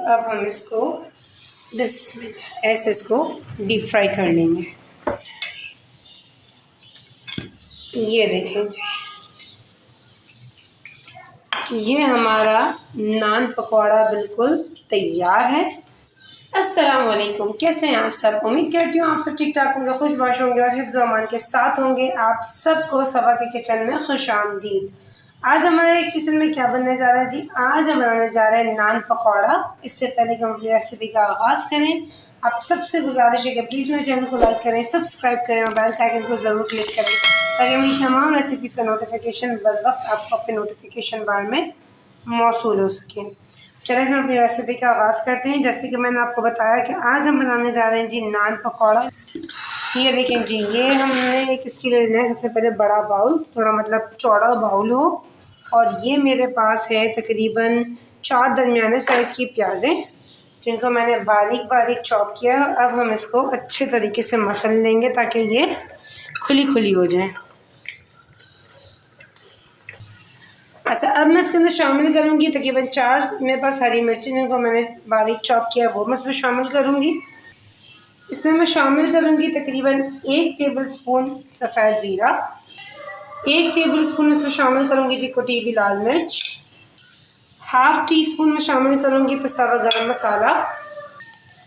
अब हम इसको ऐसे इसको डीप फ्राई कर लेंगे। ये देखें जी, ये हमारा नान पकौड़ा बिल्कुल तैयार है। अस्सलाम वालेकुम, कैसे हैं आप सब? उम्मीद करती हूँ आप सब ठीक ठाक होंगे, खुशबाश होंगे और हिफ्ज़ अमान के साथ होंगे। आप सबको सबा के किचन में खुश आमदीद। आज हमारे किचन में क्या बनने जा रहा है जी? आज हम बनाने जा रहे हैं नान पकौड़ा। इससे पहले कि हम अपनी रेसिपी का आगाज़ करें, आप सबसे गुजारिश है कि प्लीज़ मेरे चैनल को लाइक करें, सब्सक्राइब करें और बेल आइकन को ज़रूर क्लिक करें ताकि मेरी तमाम रेसिपीज़ का नोटिफिकेशन बर वक्त आपको अपने नोटिफिकेशन बार में मौसूल हो सके। चलिए हम अपनी रेसिपी का आगाज़ करते हैं। जैसे कि मैंने आपको बताया कि आज हम बनाने जा रहे हैं जी नान पकौड़ा। ये देखें जी, ये हमने एक इसके लिए लेना है सबसे पहले बड़ा बाउल, थोड़ा मतलब चौड़ा बाउल हो, और ये मेरे पास है तकरीबन 4 दरमियाने साइज़ की प्याज़ें जिनको मैंने बारीक बारीक चॉप किया है। अब हम इसको अच्छे तरीके से मसल लेंगे ताकि ये खुली खुली हो जाए। अच्छा, अब मैं इसके अंदर शामिल करूँगी तकरीबन 4 मेरे पास हरी मिर्ची जिनको मैंने बारीक चॉप किया, वो मैं इसमें शामिल करूँगी। इसमें मैं शामिल करूँगी तकरीबन 1 टेबलस्पून सफ़ेद ज़ीरा, 1 टेबलस्पून इसमें शामिल करूँगी जी कुटी हुई लाल मिर्च, हाफ़ टी स्पून में शामिल करूँगी पिसा हुआ गरम मसाला,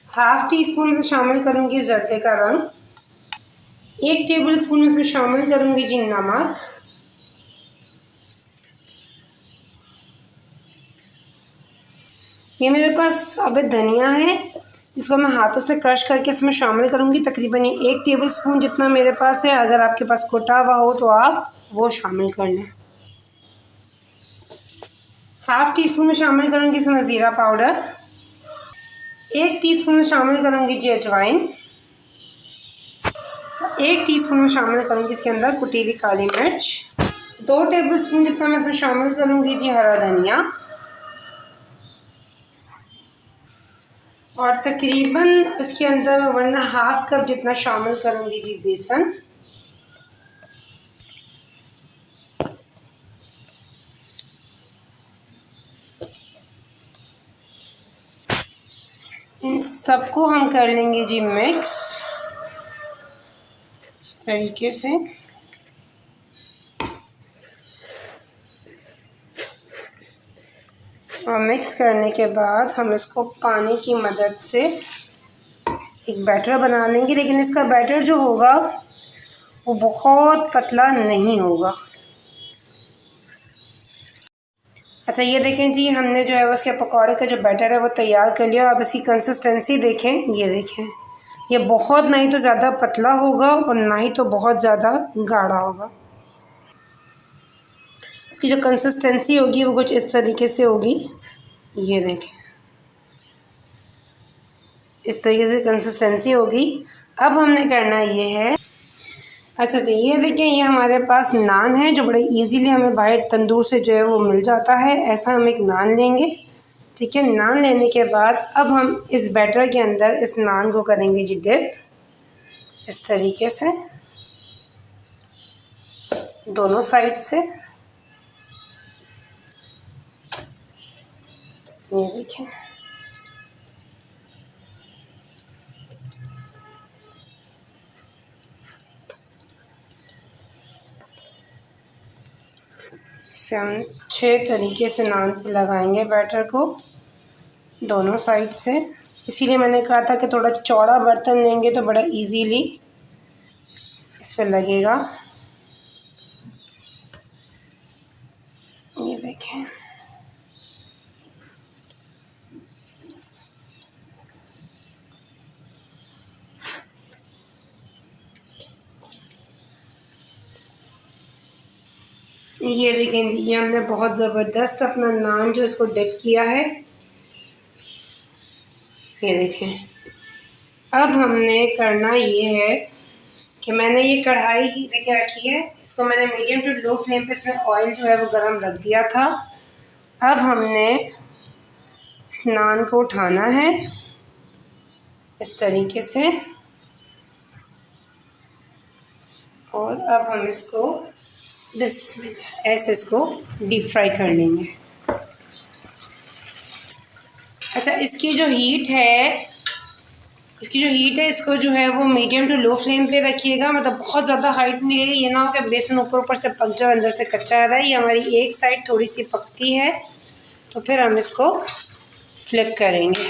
हाफ़ टी स्पून में शामिल करूँगी ज़र्दे का रंग, 1 टेबलस्पून इसमें शामिल करूँगी जी नमक, ये मेरे पास साबित धनिया है जिसको मैं हाथों से क्रश करके इसमें शामिल करूँगी। तकरीबन ये 1 टेबलस्पून जितना मेरे पास है। अगर आपके पास कुटा हुआ हो तो आप वो शामिल कर लें। हाफ़ टी स्पून में शामिल करूँगी इसमें ज़ीरा पाउडर, 1 टीस्पून में शामिल करूँगी जी अजवाइन, 1 टीस्पून में शामिल करूँगी इसके अंदर कुटी हुई काली मिर्च, 2 टेबलस्पून जितना मैं इसमें शामिल करूँगी जी हरा धनिया, और तकरीबन इसके अंदर मैं 1.5 कप जितना शामिल करूँगी जी बेसन। इन सबको हम कर लेंगे जी मिक्स इस तरीके से। और मिक्स करने के बाद हम इसको पानी की मदद से एक बैटर बना लेंगे, लेकिन इसका बैटर जो होगा वो बहुत पतला नहीं होगा। अच्छा, ये देखें जी, हमने जो है उसके पकौड़े का जो बैटर है वो तैयार कर लिया। अब इसकी कंसिस्टेंसी देखें, ये देखें, ये बहुत ना ही तो ज़्यादा पतला होगा और ना ही तो बहुत ज़्यादा गाढ़ा होगा। इसकी जो कंसिस्टेंसी होगी वो कुछ इस तरीके से होगी। ये देखें, इस तरीके से कंसिस्टेंसी होगी। अब हमने करना ये है, अच्छा जी, ये देखें, ये हमारे पास नान है जो बड़े इजीली हमें बाहर तंदूर से जो है वो मिल जाता है। ऐसा हम एक नान लेंगे, ठीक है। नान लेने के बाद अब हम इस बैटर के अंदर इस नान को करेंगे जी डिप, इस तरीके से दोनों साइड से। ये देखें, इससे हम 6 तरीके से नान पे लगाएंगे बैटर को दोनों साइड से। इसीलिए मैंने कहा था कि थोड़ा चौड़ा बर्तन लेंगे तो बड़ा इजीली इस पर लगेगा। ये देखें, ये देखें जी, ये हमने बहुत ज़बरदस्त अपना नान जो इसको डिप किया है। ये देखें, अब हमने करना ये है कि मैंने ये कढ़ाई लेके रखी है, इसको मैंने मीडियम टू लो फ्लेम पे इसमें ऑयल जो है वो गरम रख दिया था। अब हमने इस नान को उठाना है इस तरीके से, और अब हम इसको ऐसे इसको डीप फ्राई कर लेंगे। अच्छा, इसकी जो हीट है इसको जो है वो मीडियम टू लो फ्लेम पे रखिएगा। मतलब बहुत ज़्यादा हाइट नहीं है, ये ना हो कि बेसन ऊपर से पक जाए, अंदर से कच्चा रहा है। ये हमारी एक साइड थोड़ी सी पकती है तो फिर हम इसको फ्लिप करेंगे।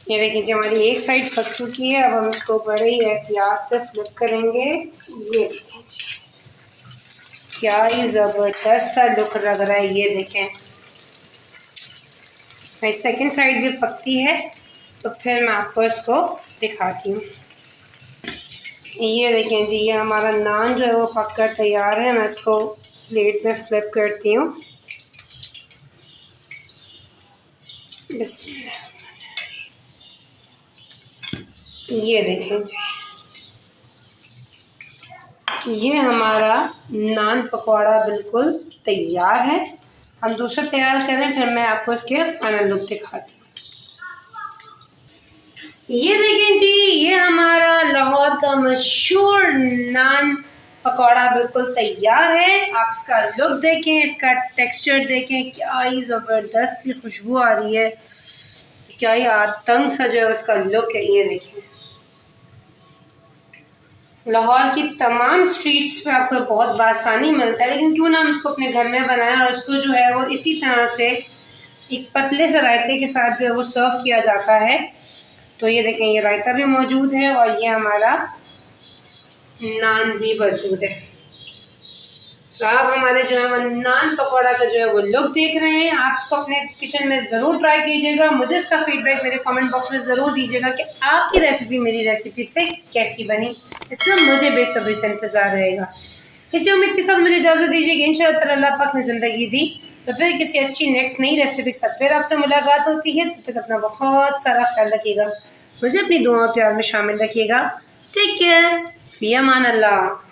ये देखिए जी, हमारी एक साइड पक चुकी है। अब हम इसको बड़े ही एहतियात से फ्लिप करेंगे। ये देखिए जी, क्या ही ज़बरदस्त सा लुक लग रहा है। ये देखें, भाई सेकंड साइड भी पकती है तो फिर मैं आपको इसको दिखाती हूँ। ये देखें जी, ये हमारा नान जो है वो पक कर तैयार है। मैं इसको प्लेट में फ्लिप करती हूँ। ये देखें जी, ये हमारा नान पकौड़ा बिल्कुल तैयार है। हम दूसरा तैयार करें फिर मैं आपको इसके फाइनल लुक दिखाती हूँ। ये देखें जी, ये हमारा लाहौर का मशहूर नान पकौड़ा बिल्कुल तैयार है। आप इसका लुक देखें, इसका टेक्सचर देखें, क्या ही ज़बरदस्त सी खुशबू आ रही है, क्या ही आतंक सा जो है उसका लुक है। ये देखें, लाहौर की तमाम स्ट्रीट्स पे आपको बहुत बासानी मिलता है, लेकिन क्यों ना हम इसको अपने घर में बनाएं और इसको जो है वो इसी तरह से एक पतले से रायते के साथ जो है वो सर्व किया जाता है। तो ये देखें, ये रायता भी मौजूद है और ये हमारा नान भी मौजूद है। तो आप हमारे जो है वो नान पकौड़ा का जो है वो लुक देख रहे हैं। आप इसको अपने किचन में ज़रूर ट्राई कीजिएगा। मुझे इसका फीडबैक मेरे कमेंट बॉक्स में ज़रूर दीजिएगा कि आपकी रेसिपी मेरी रेसिपी से कैसी बनी। इसमें मुझे बेसब्री से इंतज़ार रहेगा। इसी उम्मीद के साथ मुझे इजाज़त दीजिए कि इंशाअल्लाह ताला अल्लाह पाक ने ज़िंदगी दी तो फिर किसी अच्छी नेक्स्ट नई रेसिपी के साथ फिर आपसे मुलाकात होती है। तब तक अपना बहुत सारा ख्याल रखिएगा, मुझे अपनी दुआ प्यार में शामिल रखिएगा। टेक केयर, फ़ी अमान अल्लाह।